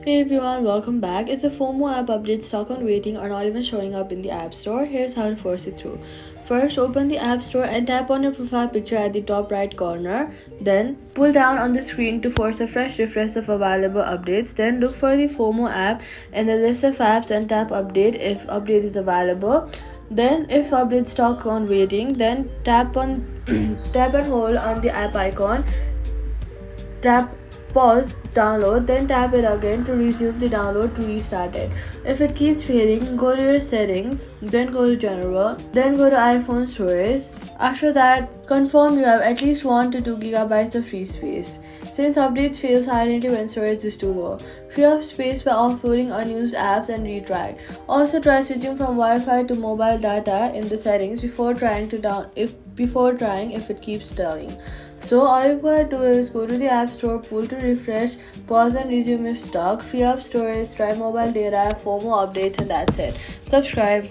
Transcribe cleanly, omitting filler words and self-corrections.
Hey everyone, welcome back. It's a FOMO app update stuck on waiting or not even showing up in the App Store. Here's how to force it through. First, open the App Store and tap on your profile picture at the top right corner. Then, pull down on the screen to force a fresh refresh of available updates. Then, look for the FOMO app in the list of apps and tap update if update is available. Then, if update stuck on waiting, then tap tap and hold on the app icon. Tap pause download, then tap it again to resume the download to restart it. If it keeps failing, go to your settings, then go to general, then go to iPhone storage. After that, confirm you have at least 1 to 2 gigabytes of free space. Since updates fail silently when storage is too low, free up space by offloading unused apps and retry. Also try switching from Wi-Fi to mobile data in the settings before trying if it keeps stalling. So all you gotta do is go to the App Store, pull to refresh, pause and resume if stuck, free up storage, try mobile data, FOMO updates, and that's it. Subscribe.